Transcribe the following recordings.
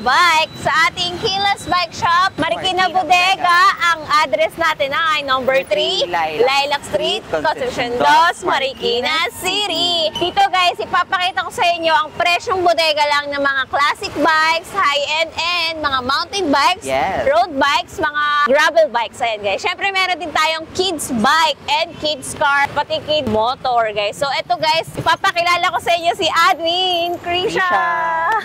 bike sa ating Kilos Bike Shop, Marikina Bodega. Ang address natin ay number 3, Lilac Street, Concepcion 2, Marikina City. Dito guys, ipapakita ko sa inyo ang presyong bodega lang ng mga classic bikes, high-end and mga mountain bikes, road bikes, mga gravel bikes. Ayan guys. Syempre meron din tayong kids bike and kids car, pati kid motor guys. So eto guys, ipapakilala ko sa inyo si Admin Krisha.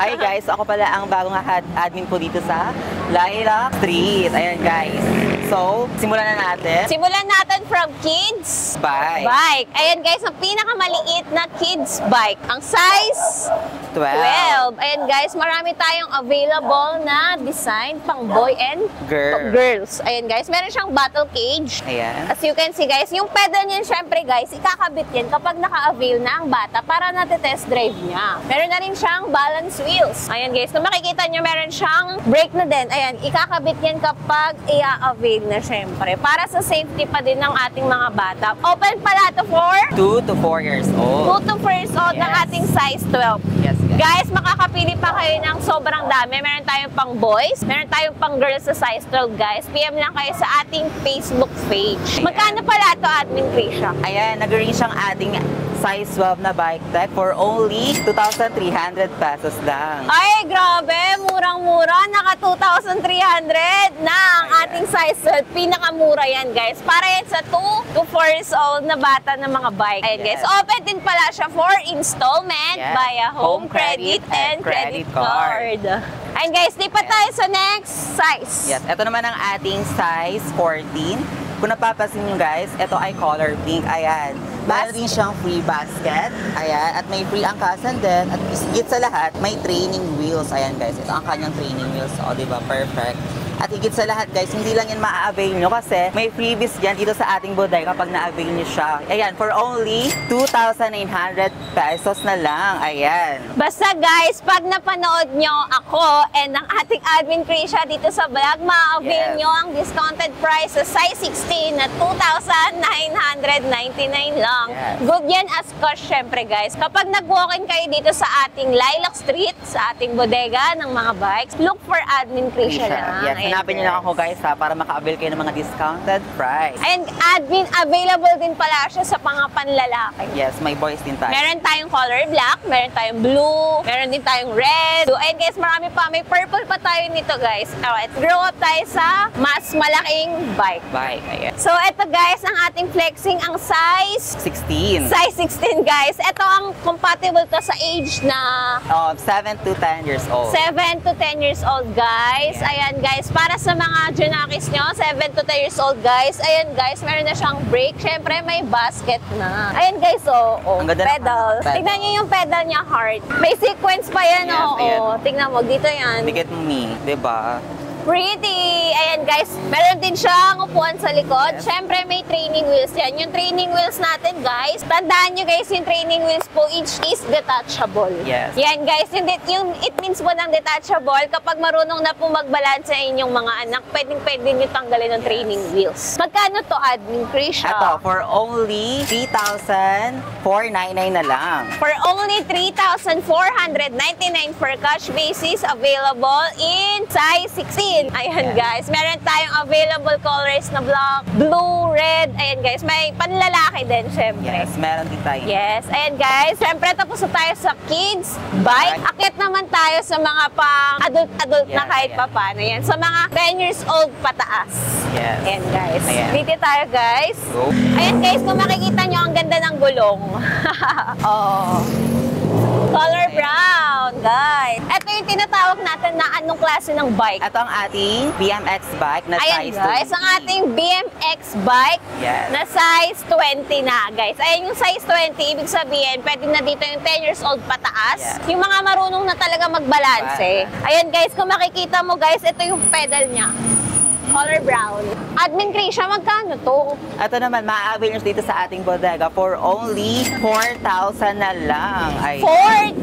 Hi guys, ako pala ang bagong admin po dito sa Lilac Street. Ayan guys. So, simulan na natin. Simulan natin from kids bike. Ayan guys, ang pinakamaliit na kids bike. Ang size 12. Ayan guys, marami tayong available na design pang boy and girls. Ayan guys, meron siyang battle cage. Ayan. As you can see guys, yung pedal niyan syempre guys, ikakabit yan kapag naka-avail na ang bata para natin-test drive niya. Meron na rin siyang balance wheels. Ayan guys, kung makikita nyo, meron siyang brake na din. Ayan, ikakabit yan kapag i-avail na syempre. Para sa safety pa din ng ating mga bata. Open pala to for 2 to 4 years old. 2 to 4 years old ng ating size 12. Yes, guys, makakapili pa kayo ng sobrang dami. Meron tayong pang boys, meron tayong pang girls sa size 12 guys. PM lang kayo sa ating Facebook page. Magkano pala to, Admin Krisha? Ayan, nag-range ang ating size 12 na bike tech for only 2,300 pesos lang. Ay, grabe! Murang-mura. Naka 2,300 na ang ating size 12. Pinakamura yan, guys. Para yan sa 2 to 4 years old na bata ng mga bike. Ayan, guys. Open din pala siya for installment via home credit and credit card. Ayan, guys. Lipat tayo sa next size. Yes. Ito naman ang ating size 14. Kung napapasin nyo guys, ito ay color pink. Ayan. Meron din siyang free basket. Ayan. At may free angkasan din. At higit sa lahat, may training wheels. Ayan guys. Ito ang kanyang training wheels. O, diba? Perfect. At higit sa lahat guys, hindi lang yan maa-avail nyo kasi may freebies yan dito sa ating bodega kapag na-avail nyo siya. Ayan, for only 2,900 pesos na lang. Ayan. Basta guys, pag napanood nyo ako and ang ating Admin Krisha dito sa vlog, ma-avail nyo ang discounted price sa size 16 na 2,999 lang. Good yan as cost syempre guys. Kapag nag-walk-in kayo dito sa ating Lilac Street, sa ating bodega ng mga bikes, look for Admin Krisha lang. Yes. Hanapin nyo lang ako guys ha, para maka-avail kayo ng mga discounted price. And Admin, available din pala siya sa mga panlalaki. Yes, may boys din tayo. Meron tayong color black, meron tayong blue, meron din tayong red. So, and guys, marami pa. May purple pa tayo nito guys. Alright, grow up tayo sa mas malaking bike. Ayan. So, ito guys, ang ating flexing, ang size 16. Size 16 guys. Ito ang compatible to sa age na 7 to 10 years old. 7 to 10 years old guys. Ayan guys, para sa mga junakis nyo, 7 to 10 years old guys. Ayan guys, meron na siyang brake. Syempre may basket na. Ayan guys, pedal. Tignan nyo yung pedal niya hard. May sequence pa yan, Tignan mo, dito yan. Dikit mo diba? Pretty! Ayan guys, meron din siyang upuan sa likod. Syempre may training wheels yan. Yung training wheels natin guys, tandaan nyo guys, yung training wheels po each is detachable. Yes. Yan guys, yung it means po ng detachable, kapag marunong na po magbalance sa inyong mga anak, pwedeng nyo tanggalin ng training wheels. Magkano to, Admin Krisha? Ito, for only 3,499 na lang. For only 3,499 for cash basis, available in size 16. Ayan guys, meron tayong available colors na black, blue, red. Ayan guys, may panlalaki din syempre. Yes, meron din tayo. Yes, ayan guys, syempre tapos na tayo sa kids bike. Akit naman tayo sa mga pang adult na kahit pa paano. Yan, sa mga 10 years old pataas. Yes. Ayan guys, dito tayo guys. Go. Ayan guys, kung makikita nyo, ang ganda ng gulong. Color brown, guys. Ito yung tinatawag natin na anong klase ng bike. Ito ang ating BMX bike na size 20. Ayan guys, ang ating BMX bike na size 20 na guys. Ayan yung size 20, ibig sabihin, pwede na dito yung 10 years old pataas. Yung mga marunong na talaga magbalanse. Ayan guys, kung makikita mo guys, ito yung pedal niya. Color brown. Admin Krisha, magkano to? Ito naman, maa-avail nyo dito sa ating bodega for only 4,000 na lang. 4,000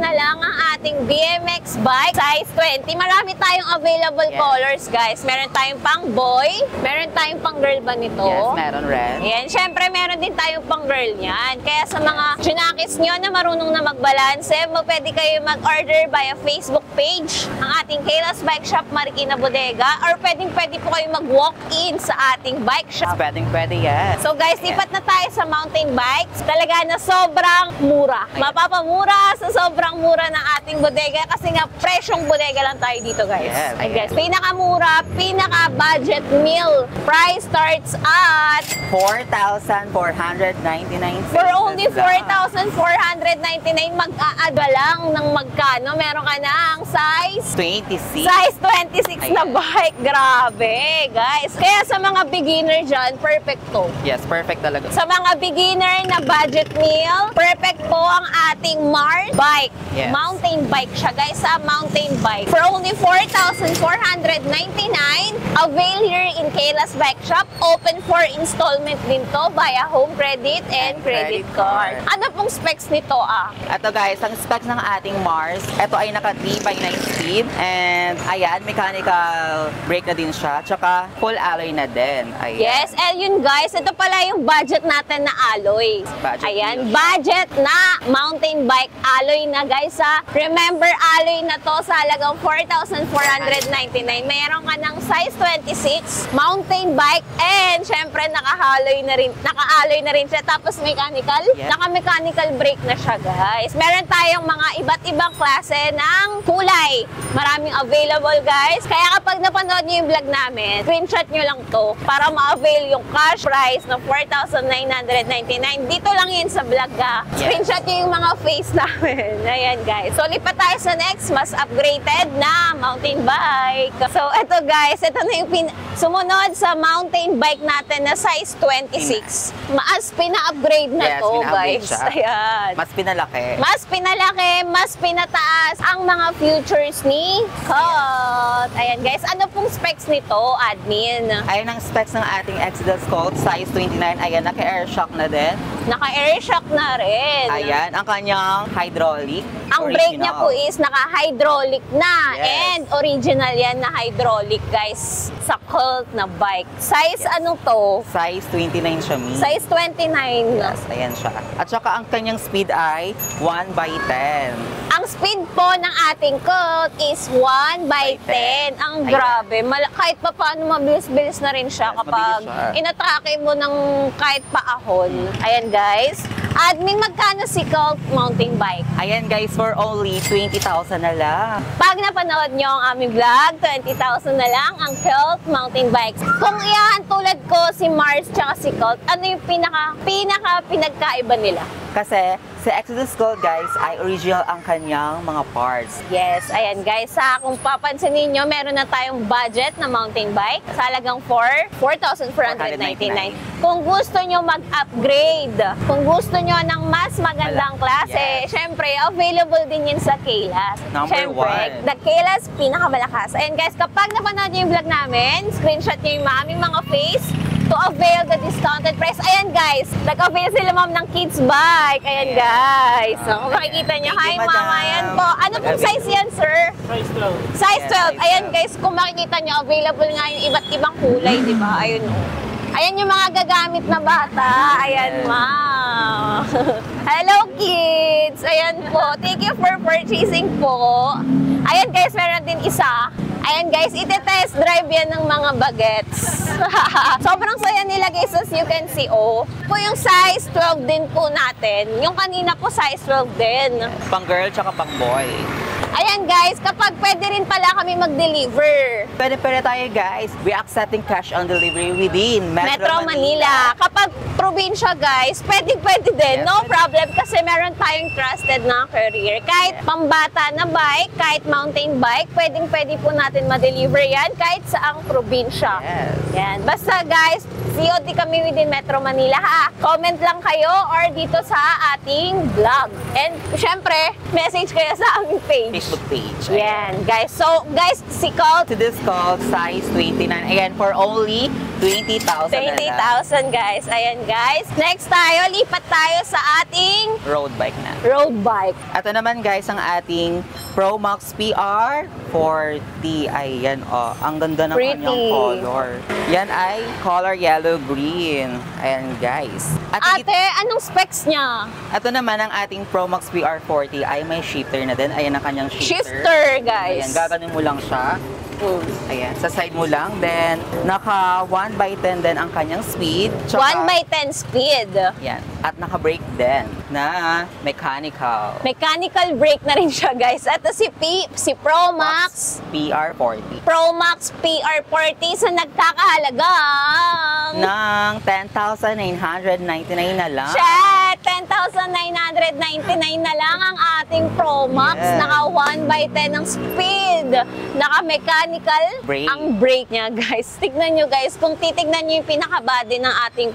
na lang ang ating tayong BMX bike, size 20. Marami tayong available colors, guys. Meron tayong pang boy, meron tayong pang girl ba nito? Yes, meron red. Ayan, syempre meron din tayong pang girl niyan. Kaya sa mga junakis nyo na marunong na magbalanse, pwede kayo mag-order via Facebook page, ang ating Kayla's Bike Shop Marikina Bodega, or pwede po kayo mag-walk-in sa ating bike shop. Pwede, yes. So guys, lipat na tayo sa mountain bikes. Talaga na sobrang mura. Mapapamura sa sobrang mura ng ating bodega kasi nga presyong bodega lang tayo dito, guys. Yes, Ay, guys, pinakamura, pinaka-budget meal. Price starts at 4,499 for only 4,499, mag-aada lang ng magkano. Meron ka ng size 26. Size 26 na bike. Grabe, guys. Kaya sa mga beginner dyan, perfect to. Yes, perfect talaga. Sa mga beginner na budget meal, perfect po ang ating Mars bike. Yes. Mountain bike siya, guys, sa mountain bike. For only 4,499, avail here in Kayla's Bike Shop. Open for installment din to via home credit and credit card. Ano pong specs nito, Ito guys, ang specs ng ating Mars, ito ay naka 3x9 speed and ayan, mechanical brake na din siya, tsaka full alloy na din. Ayan. Yes, and yun guys, ito pala yung budget natin na alloy. Budget Ayan, deal. budget na mountain bike alloy na guys, Remember, alloy na to sa halagang 4,499. Mayroon ka ng size 26, mountain bike, and syempre naka-alloy na rin siya. Tapos mechanical, Yes. naka-mechanical brake na siya guys. Meron tayong mga iba't ibang klase ng kulay. Maraming available guys. Kaya kapag napanood nyo yung vlog namin, screenshot nyo lang to para ma-avail yung cash price na 4,999. Dito lang yun sa vlog Screenshot nyo yung mga face namin. Ayan guys. So lipat tayo sa next, mas upgraded na mountain bike. So eto guys, ito na yung sumunod sa mountain bike natin na size 26. Mas pina-upgrade na Yes, to pina-upgrade guys. siya. Ayan. Mas pinalaki. Mas pinalaki, mas pinataas ang mga features ni Colt. Ayan guys, ano pong specs nito, admin? Ayan ang specs ng ating Exodus Colt, size 29. Ayan, naka-air shock na din. Naka-air shock na rin. Ayan, ang kanyang hydraulic. Ang brake niya po is naka-hydraulic na. Yes. And original yan na hydraulic guys sa Colt na bike. Size ano to? Size 29 siya, Mi. Size 29. Yes, ayan siya. At saka ang kanyang speed ay 1/10. Ang speed po ng ating Colt is 1/10. Ang Ayan. grabe. Kahit pa paano mabilis-bilis na rin siya Yes, kapag mabilis siya. inatrake mo ng kahit paahon. Ayan guys. Admin, magkano si Colt mountain bike? Ayan guys, for only 20,000 na lang. Pag napanood nyo ang aming vlog, 20,000 na lang ang Colt mountain bikes. Kung iyan tulad ko si Mars tsaka si Colt, ano yung pinaka pinagkaiba nila? Kasi si Exodus Colt guys ay original ang kanyang mga parts. Yes, ayan guys. Kung papansin ninyo, meron na tayong budget na mountain bike sa halagang 4,499. Kung gusto nyo mag-upgrade, kung gusto nyo ng mas magandang klase, Yes. syempre, available din yun sa Kayla's. Number Syempre, one. the Kayla's pinakamalakas. Ayan guys, kapag napanood nyo yung vlog namin, screenshot nyo yung aming mga face to avail the discounted price. Ayan guys, nag-avail sila ma'am ng kids bike. Ayan guys. So, kung makikita nyo, hi Thank you, ma'am, madam. ayan po. Ano pong size yan, sir? Size 12. Size 12. Yes, Ayan size 12. guys, kung makikita nyo, available nga yung iba't ibang kulay, di ba? Ayun. Ayan yung mga gagamit na bata. Ayan, ma'am. Hello, kids! Ayan po. Thank you for purchasing po. Ayan guys, meron din isa. Ayan guys, ite-test drive yan ng mga bagets. Sobrang saya nila guys, as you can see, oh. Po yung size 12 din po natin. Yung kanina po size 12 din. Pang girl tsaka pang boy. Ayan guys, kapag pwede rin pala kami mag-deliver. Pwede tayo guys. We accepting cash on delivery within Metro Manila. Kapag probinsya guys, pwede din. Yes, No pwede. problem kasi meron tayong trusted na courier. Kahit pambata na bike, kahit mountain bike, pwede po natin ma-deliver yan kahit saang probinsya. Yes. Yan. Basta guys, COD kami within Metro Manila ha. Comment lang kayo or dito sa ating vlog. And syempre, message kayo sa aming page. Facebook page. Yan guys. So guys, si Colt, To this Colt, size 29. Again, for only 20,000 na lang. 20,000 guys. Ayan guys. Next tayo, lipat tayo sa ating Road bike na. road bike. Ito naman guys ang ating Pro Max PR 40. Ayan, oh. Ang ganda ng Pretty. kanyang color. Yan ay color yellow green. Ayan, guys. At Ate, anong specs niya? ito naman ang ating Pro Max PR 40 ay may shifter na din. Ayan ang kanyang shifter. Shifter, guys. Ayan, gaganin mo lang siya. Ayan, sa side mo lang. Then, naka 1/10 din ang kanyang speed. 1/10 speed. Yan. At naka-brake din na mechanical. Mechanical brake na rin siya, guys. At si Pro Max PR40. Pro Max PR40 sa nagkakahalagang Ng 10,999 na lang. Chat! 10,999 na lang ang ating Pro Max. Yes. Naka 1/10 ng speed. Naka mechanical Brake. ang brake niya, guys. Tignan nyo, guys. Kung titignan nyo yung pinaka-body ng ating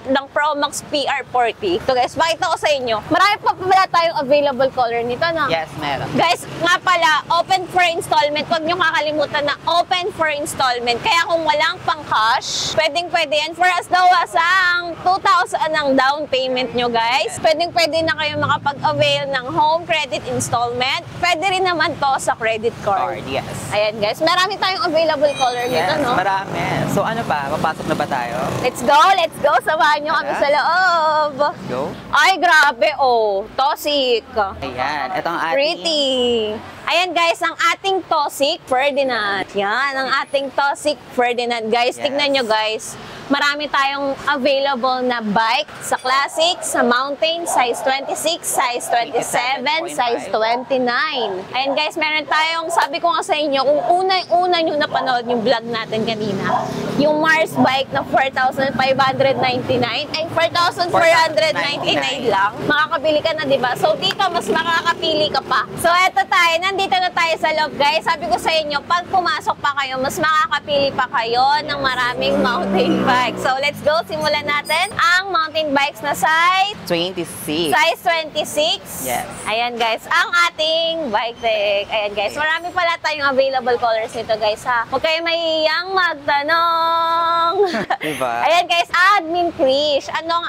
ng Pro Max PR40. Ito, guys. Pakita ko sa inyo. Marami pa pala tayong available color nito, no? Yes, meron. Guys, nga pala, open for installment. Huwag nyo kakalimutan na open for installment. Kaya kung walang pang-cash, pwedeng-pwede yan. For us daw, ang 2,000 ang down payment nyo, guys. Pwedeng-pwede na kayo makapag-avail ng home credit installment. Pwede rin naman to sa credit card. Yes. Ayan, guys. Marami tayong available color nito, Yes, no? marami. So ano pa? Papasok na ba tayo? Let's go! Let's go! Samahan nyo kami Tara. sa loob. Let's go. Ay, grabe, oh. Tosik. Ayan, ito ang ating... Pretty. Ayan guys, ang ating Tosik Ferdinand. Yan, ang ating Tosik Ferdinand. Guys, Yes. tignan nyo guys. Marami tayong available na bike sa Classic, sa Mountain, size 26, size 27, size 29. Ayan guys, meron tayong, sabi ko nga sa inyo, kung una nyo napanood yung vlog natin kanina, yung Mars bike na 4,599, ay 4,499 lang, makakabili ka na, diba? So dito, mas makakapili ka pa. So eto tayo, nandito na tayo sa loob guys. Sabi ko sa inyo, pag pumasok pa kayo, mas makakapili pa kayo ng maraming mountain bike. So, let's go. Simulan natin ang mountain bikes na size 26. size 26. Yes. Ayan, guys. Ang ating bike deck. Ayan, guys. Marami pala tayong available colors nito, guys, ha. Huwag kayo mahihiyang magtanong. Diba? Ayan, guys. Admin Krish. Ano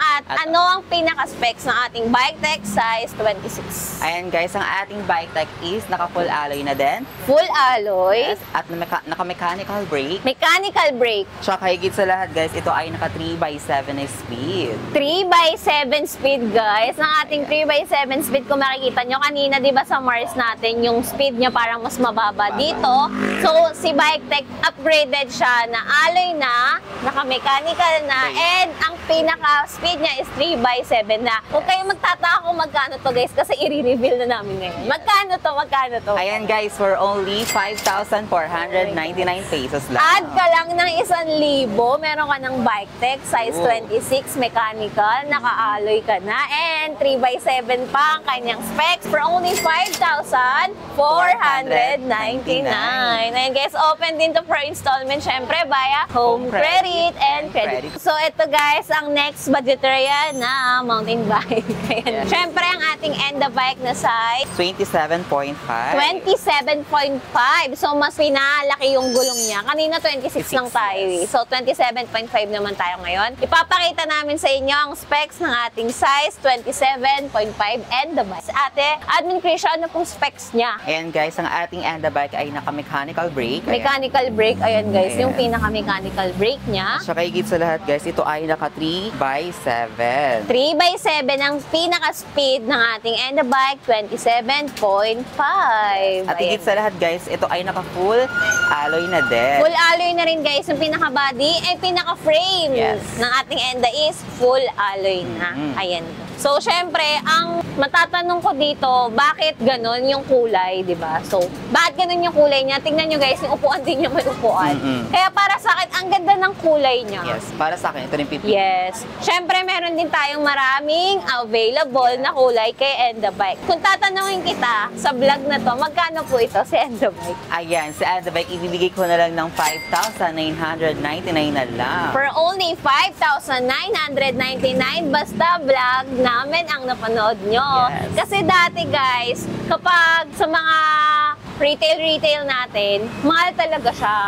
ang pinaka-specs ng ating bike deck size 26? Ayan guys, ang ating bike tech is naka-full alloy na din. Full alloy. Yes. At naka-mechanical brake. Mechanical brake. Tsaka higit sa lahat guys, ito ay naka 3/7 na speed. 3/7 speed, guys. Ang ating 3/7 speed, kung makikita nyo kanina, di ba sa Mars natin, yung speed niya parang mas mababa dito. So, si BikeTech upgraded siya na alloy na, naka-mechanical na, and ang pinaka-speed niya is 3/7 na. Huwag kayong magtataka kung magkano to, guys, kasi i-reveal na namin ngayon. Magkano to? Magkano to? Ayan guys, for only 5,499 pesos lang. Add ka lang ng 1,000, meron ka ng BikeTech, size 26, mechanical, naka-alloy ka na, and 3/7 pa ang kanyang specs for only 5,499. And guys, open din to for installment, syempre, via home credit and credit. So, ito guys, ang next budgeterya na mountain bike. Ayan. Syempre, ang ating Enda bike na size 27.5. 27.5. So, mas pinalaki yung gulong niya. Kanina 26 lang tayo. yes. So, 27.5 naman tayo ngayon. Ipapakita namin sa inyo ang specs ng ating size 27.5 and the bike. Ate, Admin Krisha, ano pong specs niya? Ayan guys, ang ating Enda bike ay naka-mechanical brake. Ayan. Mechanical brake, ayan guys, Ayan. yung pinaka-mechanical brake niya. Tsaka higit sa lahat guys, ito ay naka 3/7. 3/7 ang pinaka-speed ng ating Enda bike, 27.5. At higit sa lahat guys, ito ay naka full alloy na din. Full alloy na rin guys, yung pinaka-body ay pinaka-frame Yes. ng ating Enda is full alloy na. Mhm. Ayan. So, syempre, ang matatanong ko dito, bakit ganun yung kulay, di ba? So, bakit ganun yung kulay niya? Tingnan nyo guys, yung upuan din niya may upuan. Mhm. Kaya para sa akin, ang ganda ng kulay niya. Yes, para sa akin, ito rin pipi. Yes. Syempre, meron din tayong maraming available na kulay kay Enda Bike. Kung tatanungin kita sa vlog na to, magkano po ito si Enda Bike? Ayan, sa Enda bike, ibibigay ko na lang ng 5,999 na lang. For only 5,999, basta vlog namin ang napanood nyo. Yes. Kasi dati guys, kapag sa mga retail natin, mahal talaga siya.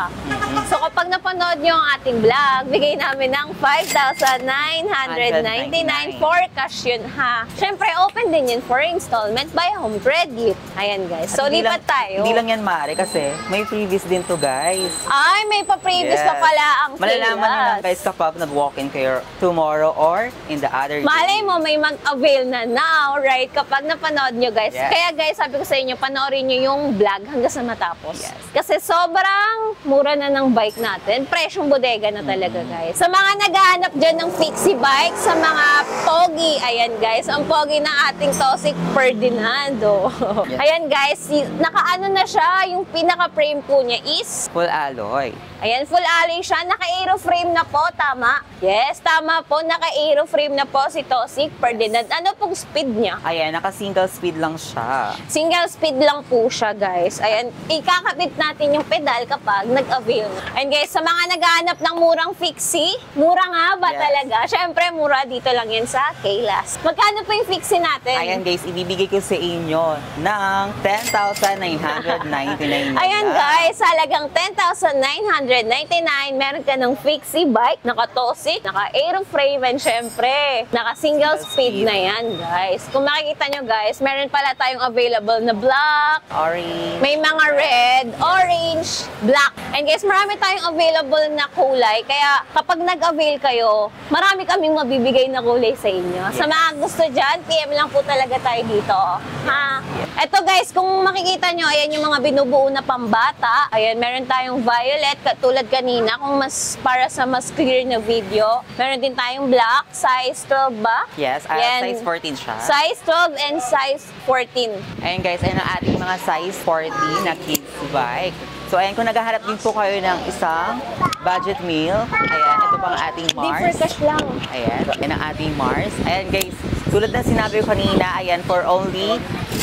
So kapag napanood nyo ang ating vlog, bigay namin ng 5,999 for cash yun ha. Siyempre, open din yun for installment by home credit. Ayan guys. So Hindi lipat tayo. Hindi lang yan maaari kasi may freebies din to guys. Ay, may pa-previous pa pala ang Malalaman nyo lang guys kapag nag-walk-in kayo tomorrow or in the other day. Malay mo, may mag-avail na now, right? Kapag napanood nyo, guys. Yes. Kaya, guys, sabi ko sa inyo, panoorin nyo yung vlog hanggang sa matapos. Yes. Kasi sobrang mura na ng bike natin. Presyong bodega na talaga, guys. Sa mga naghahanap dyan ng fixie bike, sa mga pogi, ayan, guys, ang pogi ng ating Toxic Ferdinando. Yes. Ayan, guys, naka-ano na siya, yung pinaka-frame po niya is Full alloy. ayan, full alloy siya. Naka-aeroframe na po, tama? Yes, tama po. Naka-aeroframe na po si Toxic Ferdinand. Ano pong speed niya? Ayan, naka-single speed lang siya. Single speed lang po siya, guys. Ayan, ikakabit natin yung pedal kapag nag-avail. Ayan, guys, sa mga naghahanap ng murang fixie, mura nga ba Yes. talaga? Siyempre, mura dito lang yan sa Kaylas. Magkano po yung fixie natin? Ayan guys, ibibigay ko sa inyo ng 10,999 Ayan guys, halagang 10,999, meron ka ng fixie bike, naka-toxic, naka-aeroframe, and syempre, naka-single speed na yan guys. Kung makikita nyo guys, meron pala tayong available na black, Orange. may mga red, orange, black. And guys, marami tayong available na kulay, kaya kapag nag-avail kayo, marami kaming mabibigay na kulay sa inyo. Sa mga gusto dyan, PM lang po talaga tayo dito. Ha? Eto guys, kung makikita nyo, ayan yung mga binubuo na pambata. Ayan, meron tayong violet, katulad kanina, kung mas para sa mas clear na video. Meron din tayong black, size 12 ba? Yes, Yan. size 14 siya. Size 12 and size 14. Ayan guys, ayan ang ating mga size 14 na kids bike. So ayan, kung naghahanap din po kayo ng isang budget meal, ayan, ito pang ating Di for Mars. cash lang. Ayan, ayan ang ating Mars. Ayan guys, tulad na sinabi ko kanina, ayan, for only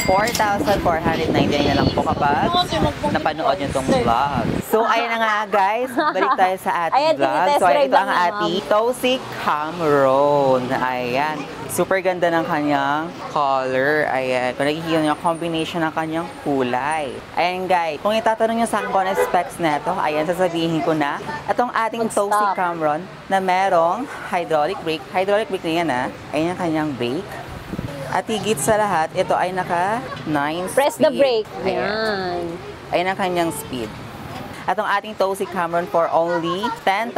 4,499 na lang po kapag napanood nyo tong vlog. So ayan na nga guys, balik tayo sa ating Ayan, vlog. tinitest So ayan, drive ito lang ang na, ating Toxic Cameron. Ayan, super ganda ng kanyang color. Ayan, kung nakikita nyo, combination ng kanyang kulay. Ayan guys, kung itatanong nyo sa akin kung ano specs neto, ayan, sasabihin ko na, itong ating Mag-stop. Toxic Cameron na merong hydraulic brake. Hydraulic brake na yan Ayan ang kanyang brake. At higit sa lahat, ito ay naka 9 speed. Press the brake. Ayan. Yan. Ayan ang kanyang speed. At ang ating Toxic Cameron for only 10,000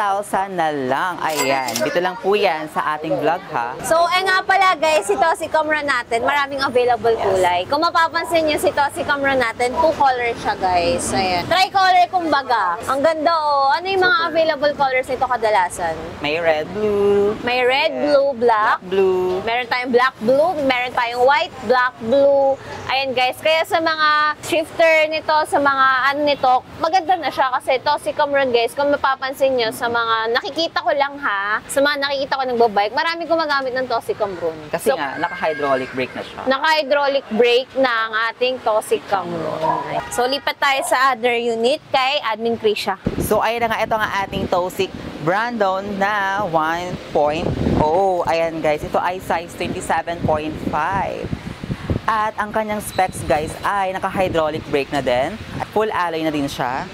na lang. Ayan. Dito lang po yan sa ating vlog ha. So, nga pala guys, si Toxic Cameron natin, maraming available kulay. Kung mapapansin niyo, si Toxic Cameron natin, two color siya guys. Ayan. Tri-color kumbaga. Ang ganda oh. Ano yung mga available colors nito kadalasan? May red, blue, May red, blue, black. blue. Meron tayong black, blue. Meron tayong white, black, blue. Ayan guys, kaya sa mga shifter nito, sa mga ano nito, maganda na siya kasi Toxic Cameron guys, kung mapapansin nyo sa mga nakikita ko lang ha, sa mga nakikita ko nagbabike, marami gumagamit ng Toxic Cameron. Kasi So, nga, naka-hydraulic brake na siya. naka-hydraulic brake na ang ating Toxic Cameron. So, lipat tayo sa other unit kay Admin Krisha. So, ayan na nga, ito nga ating Toxic Brandon na 1.0. Ayan guys, ito ay size 27.5. At ang kanyang specs guys ay naka-hydraulic brake na din. At full alloy na din siya.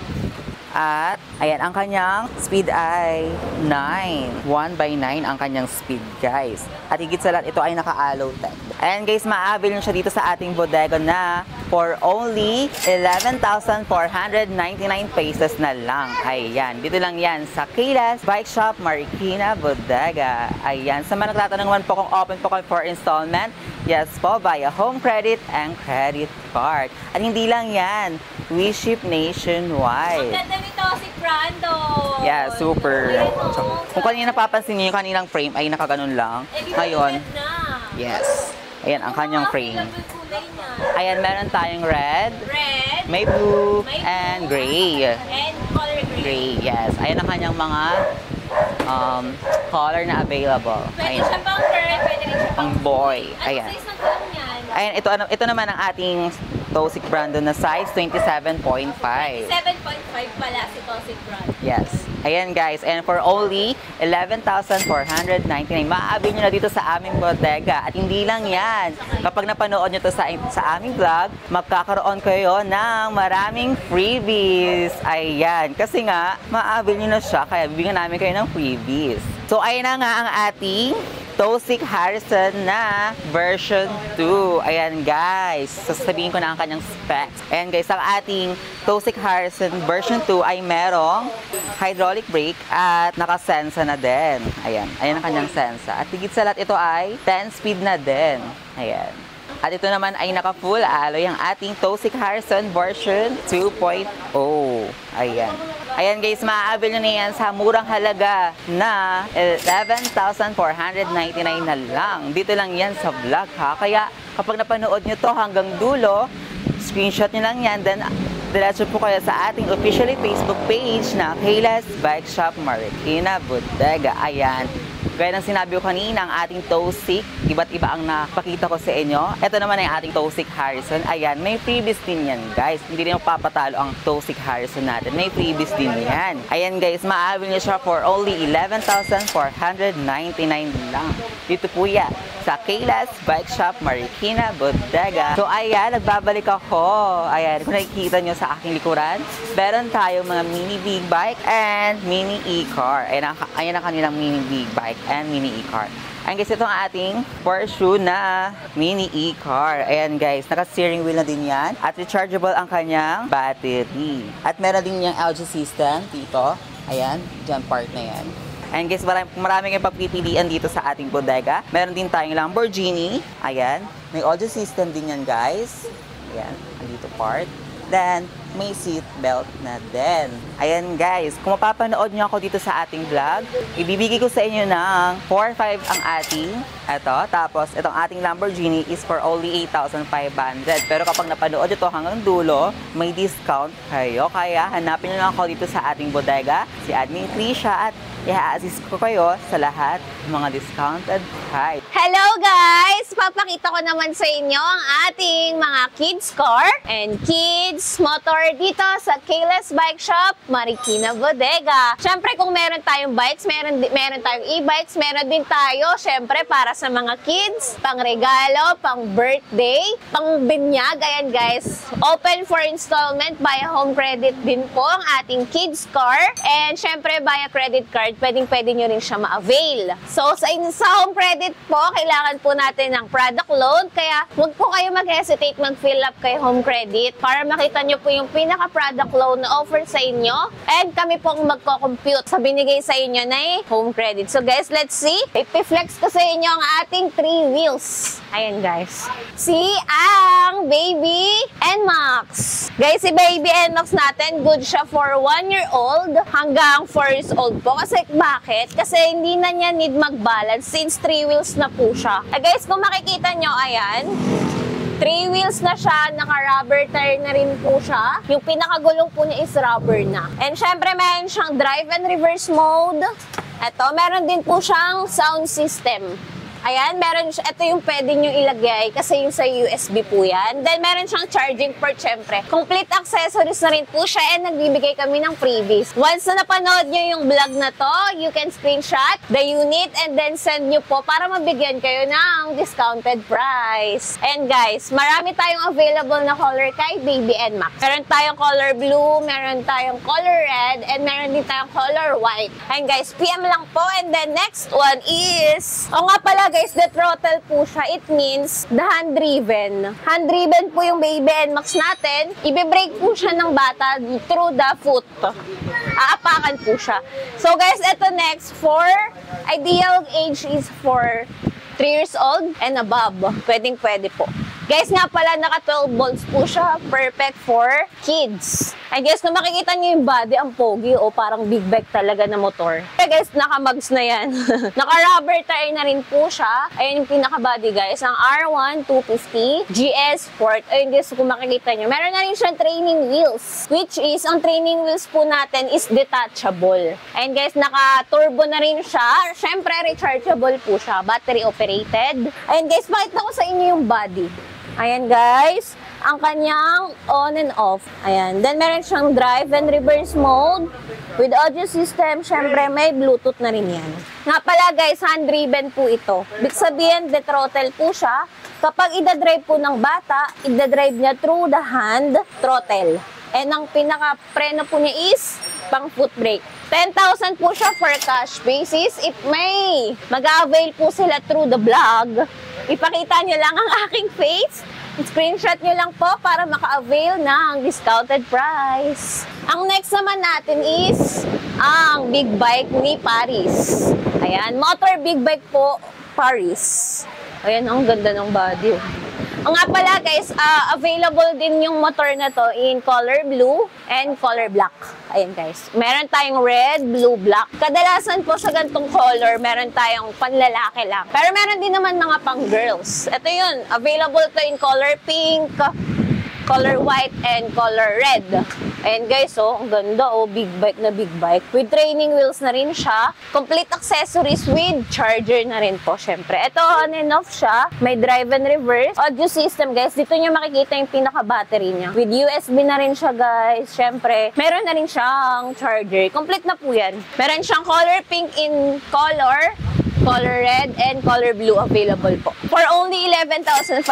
At ayan, ang kanyang speed ay 9. 1/9 ang kanyang speed guys. At higit sa lahat, ito ay naka-alloy tech. Ayan guys, ma-avail nyo siya dito sa ating bodega na for only 11,499 pesos na lang. Ayan, dito lang yan sa Kaylas Bike Shop Marikina Bodega. Ayan, sa mga nagtatanong naman po kung open po kayo for installment, yes po, via home credit and credit card. At hindi lang yan, we ship nationwide. Ang ganda ni Toxic Brandon! Yeah, super. Ayan, oh. Kung kanina napapansin niyo yung kanilang frame ay nakaganon lang. Ngayon, yes. Ayan ang kanyang frame. Kulay niya. Ayan, meron tayong red, Red, may blue, May and blue. gray. and color gray. Gray, yes. Ayan ang kanyang mga color na available. Pwede Ayan, siya pang girl, pwede rin siya pang boy. Ano Ayan. size ng gulong niyan? Ayan, ito naman ang ating Toxic Brandon na size 27.5. 7.5 pala si Toxic Brandon. Yes. Ayan guys, and for only 11,499, maaabil nyo na dito sa aming bodega. At hindi lang yan, kapag napanood nyo to sa aming vlog, magkakaroon kayo ng maraming freebies. Ayan, kasi nga, maaabil nyo na siya, kaya bibigyan namin kayo ng freebies. So, ayan na nga ang ating Tosic Harrison na version 2. Ayan guys, sasabihin ko na ang kanyang specs. Ayan guys, ang ating Tosic Harrison version 2 ay merong hydraulic brake at nakasensa na din. Ayan, ayan ang kanyang sensa. At higit sa lahat, ito ay 10-speed na din. Ayan. At ito naman ay naka-full alloy ang ating Tosic Harrison version 2.0. Ayan. Ayan guys, maaabil nyo na yan sa murang halaga na 11,499 na lang. Dito lang yan sa vlog ha. Kaya kapag napanood nyo to hanggang dulo, screenshot nyo lang yan. Then, diretso po kayo sa ating officially Facebook page na Kayla's Bike Shop Marikina Bodega. Ayan. Gaya ng sinabi ko kanina, ang ating Tosic, iba't iba ang napakita ko sa inyo. Ito naman ay ating Tosic Harrison. Ayan, may freebies din yan, guys. Hindi rin papatalo ang Tosic Harrison natin. May freebies din yan. Ayan, guys, maabil niyo siya for only 11,499 lang. Dito po yan, sa Kayla's Bike Shop Marikina Bodega. So, ayan, nagbabalik ako. Ayan, kung nakikita nyo sa aking likuran, meron tayong mga mini big bike and mini e-car. Ayan ang kanilang mini big bike and mini e-car. Ayan guys, ito ang ating Porsche na mini e-car. Ayan guys, naka-steering wheel na din yan. At rechargeable ang kanyang battery. At meron din yung LG system dito. Ayan, dyan part na yan. Ayan guys, marami kayong pagpipilian dito sa ating bodega. Meron din tayong Lamborghini. Ayan, may audio system din yan guys. Ayan, andito part. Then, may seat belt na din. Ayan guys, kung mapapanood nyo ako dito sa ating vlog, ibibigay ko sa inyo ng 4,500 ang ating ito. Tapos, itong ating Lamborghini is for only 8,500. Pero kapag napanood nyo to hanggang dulo, may discount kayo. Kaya, hanapin nyo lang ako dito sa ating bodega, si Admin Trisha, at i-assist ko kayo sa lahat ng mga discounted price. Hello guys! Papakita ko naman sa inyo ang ating mga kids car and kids motor dito sa Kayla's Bike Shop, Marikina Bodega. Siyempre kung meron tayong bikes, meron tayong e-bikes, meron din tayo siyempre para sa mga kids, pang regalo, pang birthday, pang binyag. Ayan guys, open for installment via home credit din po ang ating kids car. And siyempre via credit card, pwede nyo rin siya ma-avail. So, sa home credit po, kailangan po natin ng product loan. Kaya, huwag po kayo mag-hesitate mag-fill up kay home credit para makita nyo po yung pinaka-product loan na offer sa inyo. And kami pong magko-compute sa binigay sa inyo na home credit. So, guys, let's see. Ipiflex ko sa inyo ang ating 3 wheels. Ayan, guys. See ang Baby NMAX. Guys, si Baby NMAX natin, good siya for 1-year-old hanggang 4 years old po. Kasi bakit? Kasi hindi na niya need mag-balance since 3 wheels na po siya. Guys, kung makikita nyo, ayan, 3 wheels na siya, naka-rubber tire na rin po siya. Yung pinakagulong po niya is rubber na. And syempre, meron siyang drive and reverse mode. Ito, meron din po siyang sound system. Ayan, ito yung pwede nyo ilagay kasi yung sa USB po yan. Then, meron siyang charging port, syempre. Complete accessories na rin po siya and nagbibigay kami ng freebies. Once na napanood nyo yung vlog na to, you can screenshot the unit and then send nyo po para mabigyan kayo ng discounted price. And guys, marami tayong available na color kay Baby NMAX. Meron tayong color blue, meron tayong color red, and meron din tayong color white. And guys, PM lang po. And then next one is, nga pala guys, the throttle po siya. It means the hand-driven. Hand-driven po yung Baby NMAX natin. Ibe-brake po siya ng bata through the foot. Aapakan po siya. So guys, ito next for ideal age is for 3 years old and above. Pwedeng-pwede po. Guys, nga pala, naka 12 volts po siya. Perfect for kids. And guys, kung makikita nyo yung body, ang pogi o parang big bike talaga na motor. Kaya guys, naka-mags na yan. Naka-rubber tire na rin po siya. Ayun yung pinaka-body guys. Ang R1 250 GS Sport. Ayun guys, kung makikita nyo. Meron na rin siyang training wheels. Which is, ang training wheels po natin is detachable. And guys, naka-turbo na rin siya. Siyempre, rechargeable po siya. Battery operated. Ayun guys, pakita ko sa inyo yung body. Ayan guys, ang kanyang on and off. Ayan. Then, meron siyang drive and reverse mode. With audio system, syempre may Bluetooth na rin yan. Nga pala guys, hand-driven po ito. Ibig sabihin, de-throttle po siya. Kapag ida-drive po ng bata, ida-drive niya through the hand throttle. And ang pinaka-preno po niya is pang foot brake. 10,000 po siya for cash basis. If may mag-avail po sila through the vlog, ipakita nyo lang ang aking face. Screenshot nyo lang po para maka-avail ng discounted price. Ang next naman natin is ang big bike ni Paris. Ayan, motor big bike po, Paris. Ayan, ang ganda ng body. Ang nga pala guys, available din yung motor na to in color blue and color black. Ayan guys, meron tayong red, blue, black. Kadalasan po sa gantong color, meron tayong panlalaki lang. Pero meron din naman mga pang girls. Ito yun, available to in color pink, color white, and color red. Ayan guys, oh, ang ganda, oh, big bike na big bike. With training wheels na rin siya. Complete accessories with charger na rin po, syempre. Ito, on and off siya. May drive and reverse. Audio system, guys. Dito nyo makikita yung pinaka-battery niya. With USB na rin siya, guys. Syempre, meron na rin siyang charger. Complete na po yan. Meron siyang color pink in color red, and color blue available po. For only 11,500,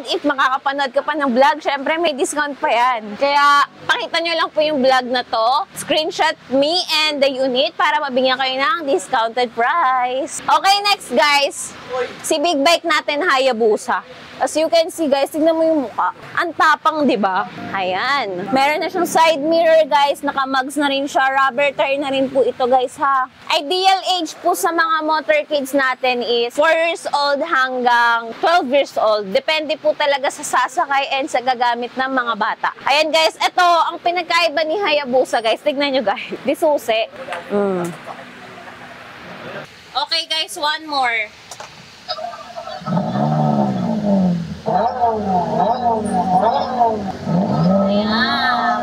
if makakapanood ka pa ng vlog, syempre may discount pa yan. Kaya, pakita nyo lang po yung vlog na to. Screenshot me and the unit para mabigyan kayo ng discounted price. Okay, next guys. Si big bike natin, Hayabusa. As you can see guys, tignan mo yung mukha. Ang tapang, di ba? Ayan. Meron na siyang side mirror guys. Naka-mugs na rin siya. Rubber tire na rin po ito guys ha. Ideal age po sa mga motor kids natin is 4 years old hanggang 12 years old. Depende po talaga sa sasakay and sa gagamit ng mga bata. Ayan guys, ito ang pinagkaiba ni Hayabusa guys. Tignan nyo guys. Disuse. Okay guys, one more. Ayan.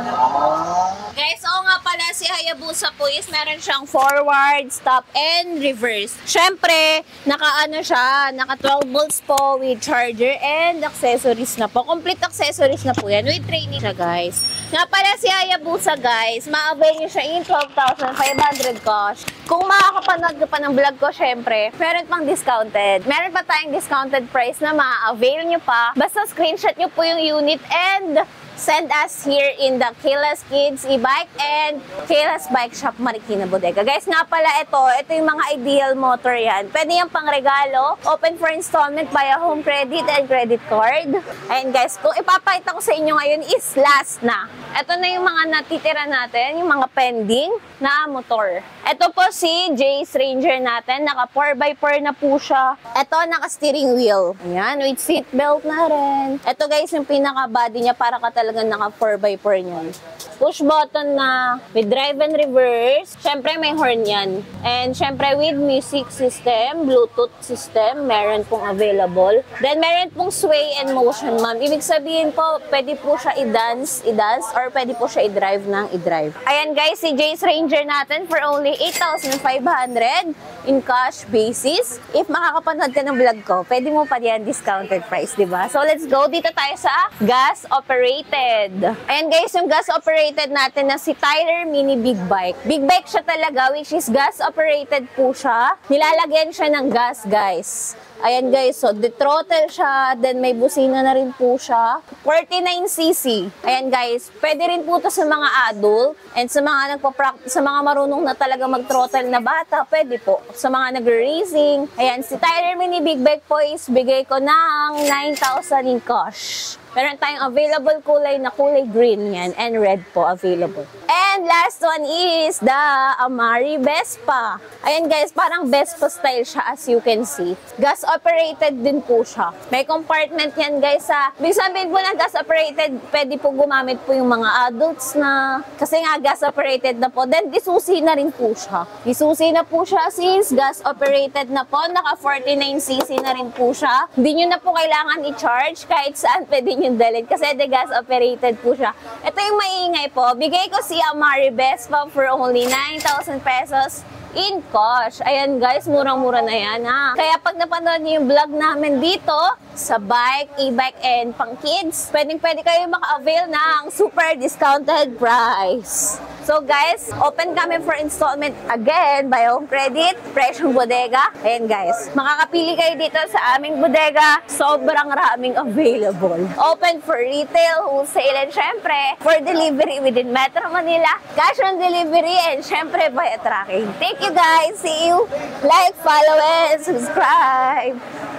Guys, oo nga pala si Hayabusa po is meron siyang forward, stop, and reverse. Syempre, naka-ano siya, naka 12 volts po with charger and accessories na po. Complete accessories na po yan with training siya guys. Nga pala si Hayabusa guys, ma-avail nyo siya in 12,500 cash. Kung makakapanood ka pa ng vlog ko, syempre, meron pang discounted. Meron pa tayong discounted price na ma-avail nyo pa. Basta screenshot nyo po yung unit and send us here in the Kilas Kids e-bike and Kilas Bike Shop Marikina Bodega. Guys, nga pala ito yung mga ideal motor yan. Pwede yung pang regalo, open for installment via home credit and credit card. Ayan guys, kung ipapakita ko sa inyo ngayon is last na. Ito na yung mga natitira natin, yung mga pending na motor. Ito po si Jace Ranger natin, naka 4x4 na po siya. Ito, naka steering wheel. Ayan, with seat belt na rin. Ito guys, yung pinaka-body niya para ka talagang naka 4x4 niyan. Push button na, with drive and reverse. Syempre may horn yan. And syempre with music system, Bluetooth system, meron pong available. Then meron pong sway and motion, ma'am. Ibig sabihin po, pwede po siya i-dance, or pwede po siya i-drive ng i-drive. Ayan guys, si Jace Ranger natin for only 8,500 in cash basis. If makakapanood ka ng vlog ko, pwede mo pa yan discounted price, diba? So let's go. Dito tayo sa gas operated. Ayan guys, yung gas operated natin na si Tyler Mini Big Bike. Big bike siya talaga, which is gas operated po siya. Nilalagyan siya ng gas, guys. Ayan guys, so de-throttle siya, then may busina na rin po siya. 49cc. Ayan guys, pwede rin po to sa mga adult and sa mga sa mga marunong na talaga mag-throttle na bata, pwede po. Sa mga nag-racing. Ayan, si Tyler Mini Big Bike po is bigay ko ng 9,000 in cash. Meron tayong available kulay na kulay green yan and red po available. And last one is the Amari Vespa. Ayan guys, parang Vespa style siya as you can see. Gas operated din po siya. May compartment yan guys sa... Big sabihin po na gas operated, pwede po gumamit po yung mga adults na... Kasi nga gas operated na po. Then disusi na rin po siya. Disusi na po siya since gas operated na po. Naka 49cc na rin po siya. Hindi nyo na po kailangan i-charge kahit saan pwede nyo dalhin. Kasi the gas operated po siya. Ito yung maingay po. Bigay ko si Amari Vespa for only 9,000 pesos in Kosh. Ayan guys, murang-mura na yan ha. Kaya pag napanood niyo yung vlog namin dito sa bike, e-bike, and pang kids, pwedeng-pwede kayo maka-avail ng super discounted price. So guys, open kami for installment again by home credit, presyong bodega. Ayan guys, makakapili kayo dito sa aming bodega. Sobrang raming available. Open for retail, wholesale, and syempre, for delivery within Metro Manila, cash on delivery, and syempre via tracking. Thank you guys. See you. Like, follow, and subscribe.